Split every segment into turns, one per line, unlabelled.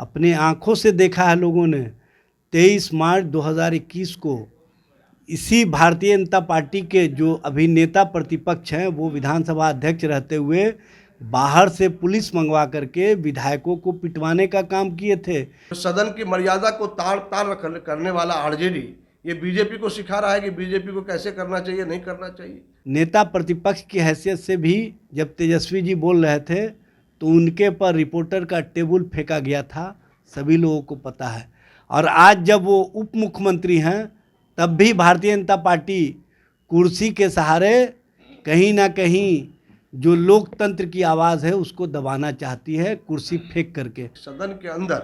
अपने आँखों से देखा है लोगों ने। 23 मार्च 2021 को इसी भारतीय जनता पार्टी के जो अभिनेता प्रतिपक्ष हैं वो विधानसभा अध्यक्ष रहते हुए बाहर से पुलिस मंगवा करके विधायकों को पिटवाने का काम किए थे।
सदन की मर्यादा को तार तार करने वाला आरजेडी ये बीजेपी को सिखा रहा है कि बीजेपी को कैसे करना चाहिए, नहीं करना चाहिए।
नेता प्रतिपक्ष की हैसियत से भी जब तेजस्वी जी बोल रहे थे तो उनके पर रिपोर्टर का टेबल फेंका गया था, सभी लोगों को पता है। और आज जब वो उप मुख्यमंत्री हैं तब भी भारतीय जनता पार्टी कुर्सी के सहारे कहीं ना कहीं जो लोकतंत्र की आवाज़ है उसको दबाना चाहती है, कुर्सी फेंक करके।
सदन के अंदर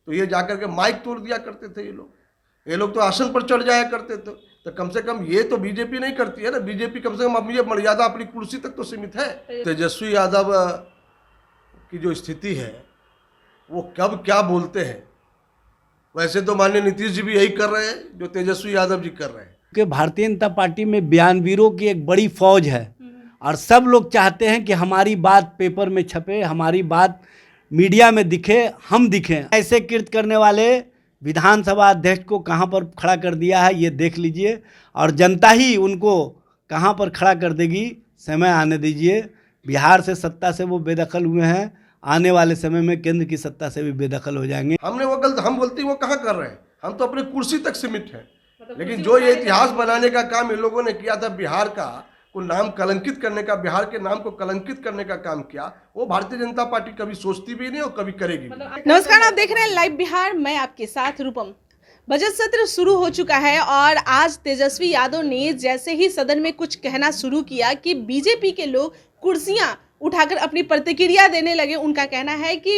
तो ये जाकर के माइक तोड़ दिया करते थे ये लोग तो आसन पर चढ़ जाया करते थे। तो कम से कम ये तो बीजेपी नहीं करती है ना। बीजेपी कम से कम अपनी मर्यादा अपनी कुर्सी तक तो सीमित है। तेजस्वी यादव की जो स्थिति है वो कब क्या बोलते हैं, वैसे तो माननीय नीतीश जी भी यही कर रहे हैं जो तेजस्वी यादव जी कर रहे हैं।
कि भारतीय जनता पार्टी में बयानवीरों की एक बड़ी फौज है और सब लोग चाहते हैं कि हमारी बात पेपर में छपे, हमारी बात मीडिया में दिखे, हम दिखें। ऐसे कृत्य करने वाले विधानसभा अध्यक्ष को कहां पर खड़ा कर दिया है ये देख लीजिए, और जनता ही उनको कहां पर खड़ा कर देगी, समय आने दीजिए। बिहार से सत्ता से वो बेदखल हुए हैं, आने वाले समय में केंद्र की सत्ता से भी बेदखल हो जाएंगे।
हमने वो गलत हम बोलते वो कहाँ कर रहे हैं, हम तो अपनी कुर्सी तक सीमित हैं। लेकिन जो ये इतिहास बनाने का काम इन लोगों ने किया था, बिहार का को नाम कलंकित करने का, बिहार के नाम को कलंकित करने का काम किया, वो भारतीय जनता पार्टी कभी सोचती भी नहीं और कभी करेगी भी।
नमस्कार, आप देख रहे हैं लाइव बिहार, मैं आपके साथ रूपम। बजट सत्र शुरू हो चुका है और आज तेजस्वी यादव ने जैसे ही सदन में कुछ कहना शुरू किया कि बीजेपी के लोग कुर्सियां उठाकर अपनी प्रतिक्रिया देने लगे। उनका कहना है कि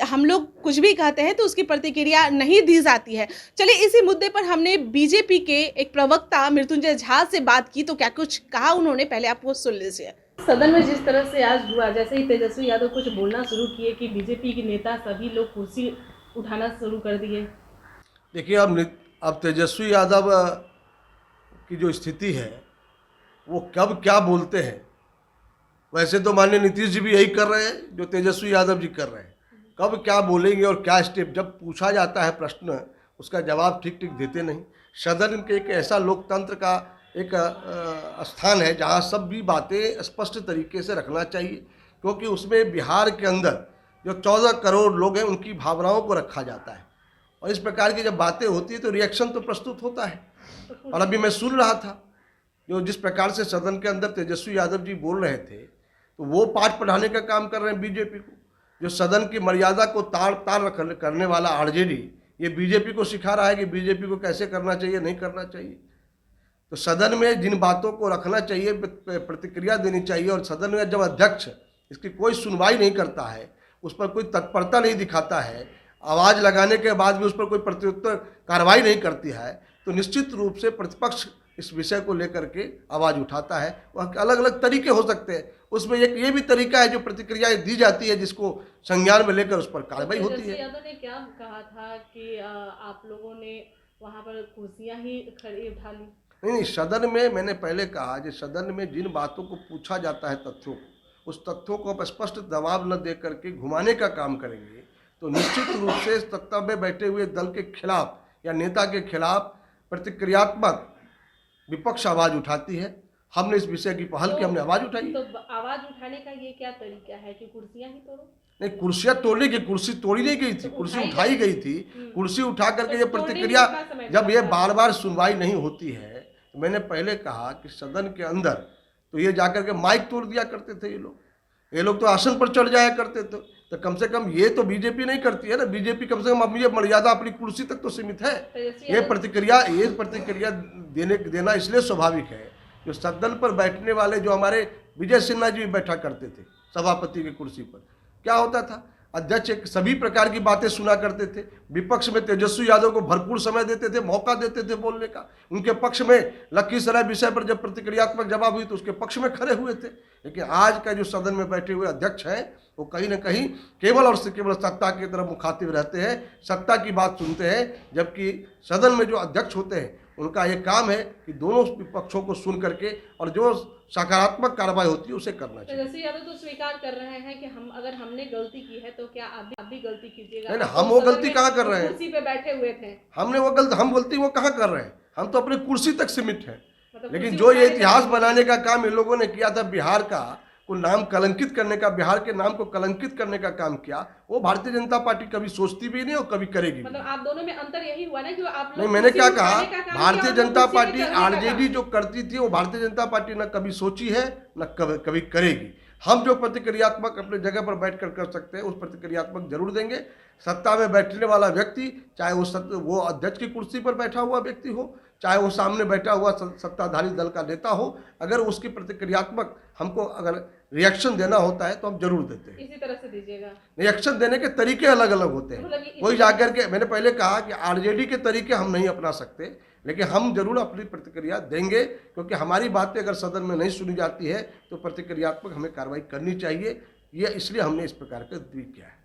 हम लोग कुछ भी कहते हैं तो उसकी प्रतिक्रिया नहीं दी जाती है। चलिए, इसी मुद्दे पर हमने बीजेपी के एक प्रवक्ता मृत्युंजय झा से बात की तो क्या कुछ कहा उन्होंने, पहले आप वो सुन लीजिए।
सदन में जिस तरह से आज हुआ, जैसे ही तेजस्वी यादव कुछ बोलना शुरू किए कि बीजेपी के नेता सभी लोग कुर्सी उठाना शुरू कर दिए।
देखिए, अब तेजस्वी यादव की जो स्थिति है वो कब क्या बोलते हैं, वैसे तो माननीय नीतीश जी भी यही कर रहे हैं जो तेजस्वी यादव जी कर रहे हैं। कब क्या बोलेंगे और क्या स्टेप, जब पूछा जाता है प्रश्न उसका जवाब ठीक ठीक देते नहीं। सदन के एक ऐसा लोकतंत्र का एक स्थान है जहां सब भी बातें स्पष्ट तरीके से रखना चाहिए, क्योंकि उसमें बिहार के अंदर जो 14 करोड़ लोग हैं उनकी भावनाओं को रखा जाता है। और इस प्रकार की जब बातें होती है तो रिएक्शन तो प्रस्तुत होता है। और अभी मैं सुन रहा था जो जिस प्रकार से सदन के अंदर तेजस्वी यादव जी बोल रहे थे, तो वो पाठ पढ़ाने का काम कर रहे हैं बीजेपी को। जो सदन की मर्यादा को तार तार करने वाला आरजेडी ये बीजेपी को सिखा रहा है कि बीजेपी को कैसे करना चाहिए, नहीं करना चाहिए। तो सदन में जिन बातों को रखना चाहिए, प्रतिक्रिया देनी चाहिए, और सदन में जब अध्यक्ष इसकी कोई सुनवाई नहीं करता है, उस पर कोई तत्परता नहीं दिखाता है, आवाज़ लगाने के बाद भी उस पर कोई प्रत्युत्तर कार्रवाई नहीं करती है, तो निश्चित रूप से प्रतिपक्ष इस विषय को लेकर के आवाज़ उठाता है। वह अलग अलग तरीके हो सकते हैं, उसमें एक ये भी तरीका है जो प्रतिक्रियाएं दी जाती है जिसको संज्ञान में लेकर उस पर कार्रवाई होती है।
यादव ने क्या कहा था कि आप लोगों ने वहां पर कुर्सियां ही खड़ी उठा ली?
नहीं, सदन में मैंने पहले कहा कि सदन में जिन बातों को पूछा जाता है, तथ्यों को, उस तथ्यों को आप स्पष्ट जवाब न दे करके घुमाने का काम करेंगे तो निश्चित रूप से सत्ता में बैठे हुए दल के खिलाफ या नेता के खिलाफ प्रतिक्रियात्मक विपक्ष आवाज उठाती है। हमने इस विषय की पहल की, हमने आवाज उठाई।
तो आवाज उठाने का ये क्या तरीका है कि कुर्सियां ही तोड़ो?
नहीं, कुर्सियां तोड़ने की, कुर्सी तोड़ी नहीं गई थी, कुर्सी उठाई गई थी। कुर्सी उठा करके ये प्रतिक्रिया, जब ये बार बार सुनवाई नहीं होती है, तो मैंने पहले कहा कि सदन के अंदर तो ये जाकर के माइक तोड़ दिया करते थे ये लोग तो आसन पर चढ़ जाया करते थे। तो कम से कम ये तो बीजेपी नहीं करती है ना। बीजेपी कम से कम अपनी मर्यादा अपनी कुर्सी तक तो सीमित है। ये प्रतिक्रिया देना इसलिए स्वाभाविक है जो सदन पर बैठने वाले जो हमारे विजय सिन्हा जी भी बैठा करते थे सभापति की कुर्सी पर, क्या होता था, अध्यक्ष सभी प्रकार की बातें सुना करते थे। विपक्ष में तेजस्वी यादव को भरपूर समय देते थे, मौका देते थे बोलने का। उनके पक्ष में लखीसराय विषय पर जब प्रतिक्रियात्मक जवाब हुई तो उसके पक्ष में खड़े हुए थे। लेकिन आज का जो सदन में बैठे हुए अध्यक्ष हैं वो कहीं ना कहीं केवल और केवल सत्ता की तरफ मुखातिब रहते हैं, सत्ता की बात सुनते हैं, जबकि सदन में जो अध्यक्ष होते हैं उनका ये काम है कि दोनों पक्षों को सुन करके और जो सकारात्मक कार्रवाई होती है उसे करना चाहिए।
तेजस्वी यादव तो स्वीकार कर रहे हैं कि हमने गलती की है, तो क्या आप भी गलती कीजिएगा?
नहीं,
आप
हम
तो
वो
सदन
गलती
में
कहाँ कर रहे हैं?
कुर्सी पे बैठे हुए थे।
हम गलती वो कहाँ कर रहे हैं? हम तो अपनी कुर्सी तक सीमित हैं।
मतलब
लेकिन
कुर्सी
जो ये
उठाने
इतिहास
का-
बनाने का काम इन लोगों ने किया था, बिहार का को नाम कलंकित करने का, बिहार के नाम को कलंकित करने का काम किया, वो भारतीय जनता पार्टी कभी सोचती भी नहीं और कभी करेगी भी
मतलब
नहीं।
आप दोनों में अंतर यही हुआ ना कि आप लोग
नहीं, मैंने
कुर्सी
क्या कहा,
उठाने का काम
भारतीय
किया और
जनता
कुर्सी पे
पार्टी
चढ़ने का
आरजेडी
काम।
जो करती थी वो भारतीय जनता पार्टी न कभी सोची है न कभी करेगी। हम जो प्रतिक्रियात्मक अपने जगह पर बैठकर कर सकते हैं उस प्रतिक्रियात्मक जरूर देंगे। सत्ता में बैठने वाला व्यक्ति, चाहे वो अध्यक्ष की कुर्सी पर बैठा हुआ व्यक्ति हो, चाहे वो सामने बैठा हुआ सत्ताधारी दल का नेता हो, अगर उसकी प्रतिक्रियात्मक हमको अगर रिएक्शन देना होता है तो हम जरूर देते हैं।
इसी तरह से दीजिएगा।
रिएक्शन देने के तरीके अलग अलग होते
मतलब
हैं। कोई जाकर के, मैंने पहले कहा कि आरजेडी के तरीके हम नहीं अपना सकते, लेकिन हम जरूर अपनी प्रतिक्रिया देंगे, क्योंकि हमारी बातें अगर सदन में नहीं सुनी जाती है तो प्रतिक्रियात्मक हमें कार्रवाई करनी चाहिए। ये इसलिए हमने इस प्रकार का ट्वीट किया है।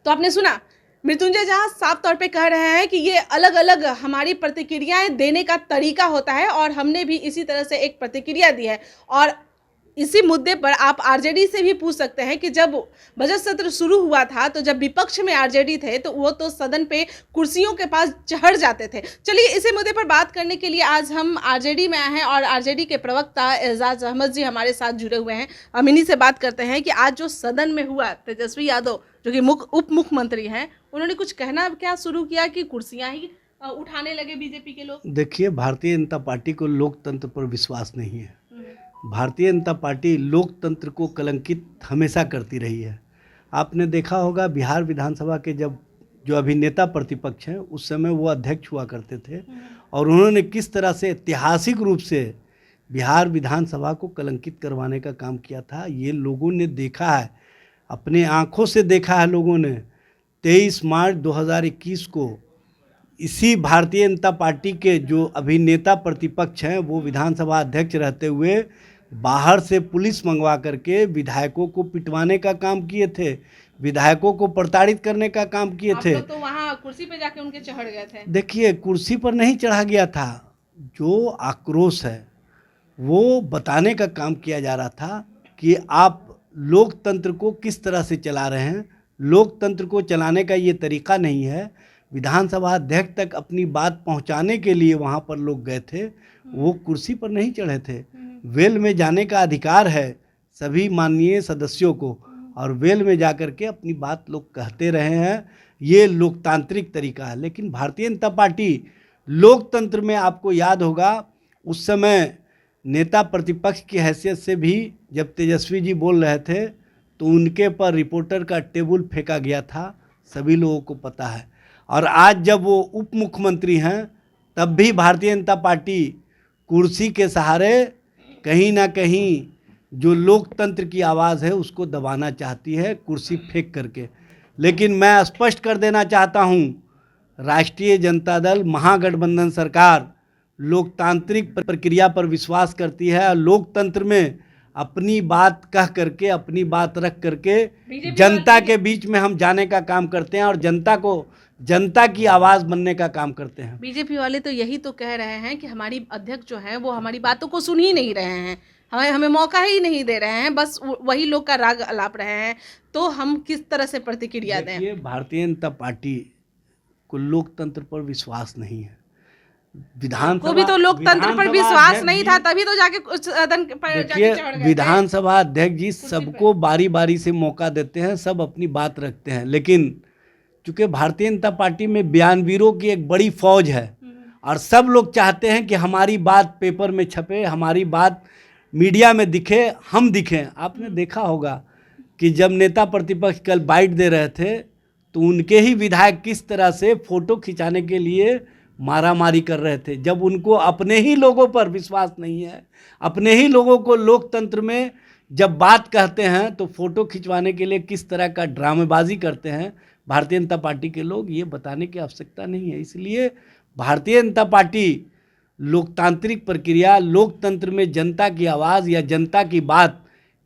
तो आपने सुना, मृत्युंजय झा साफ तौर पे कह रहे हैं कि ये अलग अलग हमारी प्रतिक्रियाएं देने का तरीका होता है और हमने भी इसी तरह से एक प्रतिक्रिया दी है। और इसी मुद्दे पर आप आरजेडी से भी पूछ सकते हैं कि जब बजट सत्र शुरू हुआ था तो जब विपक्ष में आरजेडी थे तो वो तो सदन पे कुर्सियों के पास चढ़ जाते थे। चलिए इसी मुद्दे पर बात करने के लिए आज हम आरजेडी में आए हैं और आरजेडी के प्रवक्ता एजाज अहमद जी हमारे साथ जुड़े हुए हैं। हम इन्हीं से बात करते हैं कि आज जो सदन में हुआ, तेजस्वी यादव जो कि उप मुख्यमंत्री हैं, उन्होंने कुछ कहना क्या शुरू किया कि कुर्सियाँ ही उठाने लगे बीजेपी के लोग?
देखिए, भारतीय जनता पार्टी को लोकतंत्र पर विश्वास नहीं है। भारतीय जनता पार्टी लोकतंत्र को कलंकित हमेशा करती रही है। आपने देखा होगा बिहार विधानसभा के जब जो अभी नेता प्रतिपक्ष हैं उस समय वो अध्यक्ष हुआ करते थे और उन्होंने किस तरह से ऐतिहासिक रूप से बिहार विधानसभा को कलंकित करवाने का काम किया था। ये लोगों ने देखा है, अपने आँखों से देखा है लोगों ने। 23 मार्च 2021 को इसी भारतीय जनता पार्टी के जो अभी नेता प्रतिपक्ष हैं वो विधानसभा अध्यक्ष रहते हुए बाहर से पुलिस मंगवा करके विधायकों को पिटवाने का काम किए थे, विधायकों को प्रताड़ित करने का काम किए थे।
आप लोग तो वहाँ कुर्सी पे जाके उनके चढ़ गए थे।
देखिए, कुर्सी पर नहीं चढ़ा गया था, जो आक्रोश है वो बताने का काम किया जा रहा था कि आप लोकतंत्र को किस तरह से चला रहे हैं। लोकतंत्र को चलाने का ये तरीका नहीं है। विधानसभा अध्यक्ष तक अपनी बात पहुंचाने के लिए वहां पर लोग गए थे, वो कुर्सी पर नहीं चढ़े थे। वेल में जाने का अधिकार है सभी माननीय सदस्यों को और वेल में जाकर के अपनी बात लोग कहते रहे हैं, ये लोकतांत्रिक तरीका है। लेकिन भारतीय जनता पार्टी लोकतंत्र में, आपको याद होगा उस समय नेता प्रतिपक्ष की हैसियत से भी जब तेजस्वी जी बोल रहे थे तो उनके पर रिपोर्टर का टेबल फेंका गया था, सभी लोगों को पता है। और आज जब वो उप मुख्यमंत्री हैं तब भी भारतीय जनता पार्टी कुर्सी के सहारे कहीं ना कहीं जो लोकतंत्र की आवाज़ है उसको दबाना चाहती है, कुर्सी फेंक करके। लेकिन मैं स्पष्ट कर देना चाहता हूँ, राष्ट्रीय जनता दल महागठबंधन सरकार लोकतांत्रिक प्रक्रिया पर विश्वास करती है और लोकतंत्र में अपनी बात कह करके, अपनी बात रख करके जनता के बीच में हम जाने का काम करते हैं और जनता की आवाज़ बनने का काम करते हैं।
बीजेपी वाले तो यही तो कह रहे हैं कि हमारी अध्यक्ष जो हैं वो हमारी बातों को सुन ही नहीं रहे हैं, हमें मौका ही नहीं दे रहे हैं, बस वही लोग का राग अलाप रहे हैं। तो हम किस तरह से प्रतिक्रिया दें?
देखिए, भारतीय जनता पार्टी को लोकतंत्र पर विश्वास नहीं है। विधानसभा
को भी तो लोकतंत्र पर विश्वास नहीं था, तभी तो जाके सदन पर जाके चढ़ गए थे।
विधानसभा अध्यक्ष जी सबको बारी बारी से मौका देते हैं, सब अपनी बात रखते हैं। लेकिन चूँकि भारतीय जनता पार्टी में बयानवीरों की एक बड़ी फौज है और सब लोग चाहते हैं कि हमारी बात पेपर में छपे, हमारी बात मीडिया में दिखे, हम दिखें। आपने देखा होगा कि जब नेता प्रतिपक्ष कल बाइट दे रहे थे तो उनके ही विधायक किस तरह से फ़ोटो खिंचाने के लिए मारामारी कर रहे थे। जब उनको अपने ही लोगों पर विश्वास नहीं है, अपने ही लोगों को लोकतंत्र में जब बात कहते हैं तो फ़ोटो खिंचवाने के लिए किस तरह का ड्रामेबाजी करते हैं भारतीय जनता पार्टी के लोग, ये बताने की आवश्यकता नहीं है। इसलिए भारतीय जनता पार्टी लोकतांत्रिक प्रक्रिया, लोकतंत्र में जनता की आवाज़ या जनता की बात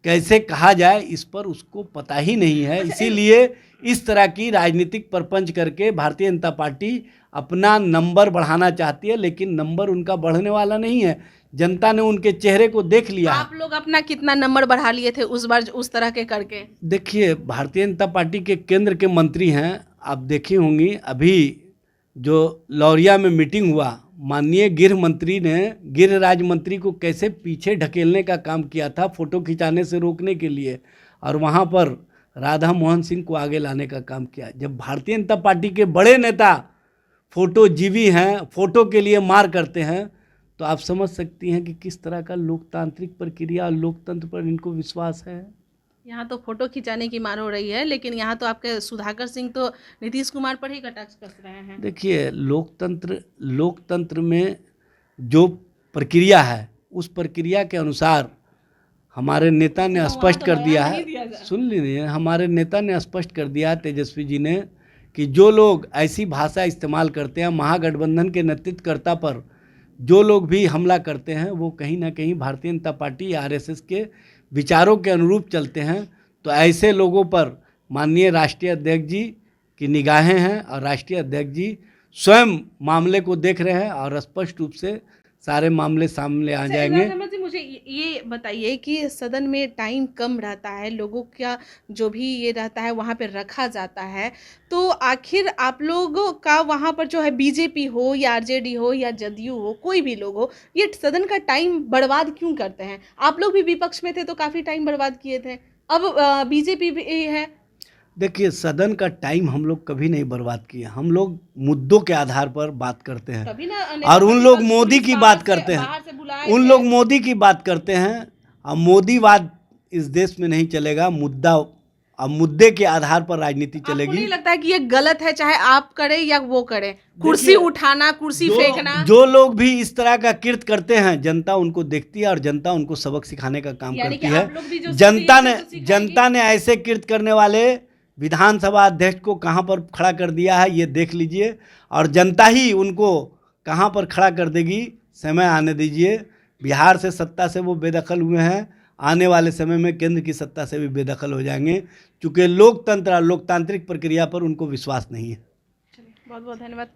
कैसे कहा जाए इस पर उसको पता ही नहीं है। इसीलिए इस तरह की राजनीतिक परपंच करके भारतीय जनता पार्टी अपना नंबर बढ़ाना चाहती है, लेकिन नंबर उनका बढ़ने वाला नहीं है। जनता ने उनके चेहरे को देख लिया है।
आप लोग अपना कितना नंबर बढ़ा लिए थे उस बार उस तरह के करके?
देखिए, भारतीय जनता पार्टी के केंद्र के मंत्री हैं, आप देखी होंगी अभी जो लौरिया में मीटिंग हुआ, माननीय गृह मंत्री ने गृह राज्य मंत्री को कैसे पीछे ढकेलने का काम किया था, फोटो खिंचाने से रोकने के लिए, और वहाँ पर राधा मोहन सिंह को आगे लाने का काम किया। जब भारतीय जनता पार्टी के बड़े नेता फोटो जीवी हैं, फोटो के लिए मार करते हैं, तो आप समझ सकती हैं कि किस तरह का लोकतांत्रिक प्रक्रिया और लोकतंत्र पर इनको विश्वास है।
यहाँ तो फोटो खिंचाने की मार हो रही है, लेकिन यहाँ तो आपके सुधाकर सिंह तो नीतीश कुमार पर ही कटाक्ष कस रहे हैं।
देखिए, लोकतंत्र में जो प्रक्रिया है, उस प्रक्रिया के अनुसार हमारे नेता ने स्पष्ट कर दिया है, सुन लीजिए, हमारे नेता ने स्पष्ट कर दिया है, तेजस्वी जी ने, कि जो लोग ऐसी भाषा इस्तेमाल करते हैं, महागठबंधन के नेतृत्वकर्ता पर जो लोग भी हमला करते हैं, वो कहीं ना कहीं भारतीय जनता पार्टी या आरएसएस के विचारों के अनुरूप चलते हैं। तो ऐसे लोगों पर माननीय राष्ट्रीय अध्यक्ष जी की निगाहें हैं, और राष्ट्रीय अध्यक्ष जी स्वयं मामले को देख रहे हैं, और स्पष्ट रूप से सारे मामले सामने आ जाएंगे।
एजाज जी, मुझे ये बताइए कि सदन में टाइम कम रहता है, लोगों का जो भी ये रहता है वहाँ पे रखा जाता है, तो आखिर आप लोगों का वहाँ पर जो है बीजेपी हो या आरजेडी हो या जदयू हो, कोई भी लोग हो, ये सदन का टाइम बर्बाद क्यों करते हैं? आप लोग भी विपक्ष में थे तो काफ़ी टाइम बर्बाद किए थे, अब बीजेपी भी है।
देखिए, सदन का टाइम हम लोग कभी नहीं बर्बाद किए, हम लोग मुद्दों के आधार पर बात करते हैं, और उन लोग मोदी की बात करते हैं, उन लोग मोदी की बात करते हैं, और मोदीवाद इस देश में नहीं चलेगा। मुद्दे के आधार पर राजनीति चलेगी।
आपको नहीं लगता है कि ये गलत है, चाहे आप करें या वो करें, कुर्सी उठाना, कुर्सी फेंकना?
जो लोग भी इस तरह का कृत्य करते हैं, जनता उनको देखती है और जनता उनको सबक सिखाने का काम करती है। जनता ने ऐसे कृत्य करने वाले विधानसभा अध्यक्ष को कहां पर खड़ा कर दिया है, ये देख लीजिए, और जनता ही उनको कहां पर खड़ा कर देगी, समय आने दीजिए। बिहार से सत्ता से वो बेदखल हुए हैं, आने वाले समय में केंद्र की सत्ता से भी बेदखल हो जाएंगे, क्योंकि लोकतंत्र और लोकतांत्रिक प्रक्रिया पर उनको विश्वास नहीं है।
बहुत बहुत धन्यवाद।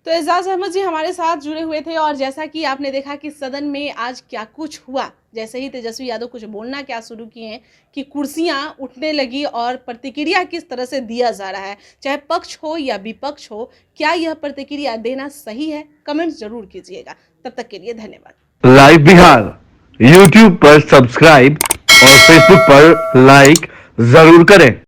तो एजाज अहमद जी हमारे साथ जुड़े हुए थे, और जैसा कि आपने देखा कि सदन में आज क्या कुछ हुआ, जैसे ही तेजस्वी यादव कुछ बोलना क्या शुरू किए हैं कि कुर्सियां उठने लगी, और प्रतिक्रिया किस तरह से दिया जा रहा है, चाहे पक्ष हो या विपक्ष हो, क्या यह प्रतिक्रिया देना सही है? कमेंट्स जरूर कीजिएगा। तब तक के लिए धन्यवाद।
लाइव बिहार YouTube पर सब्सक्राइब और Facebook पर लाइक जरूर करें।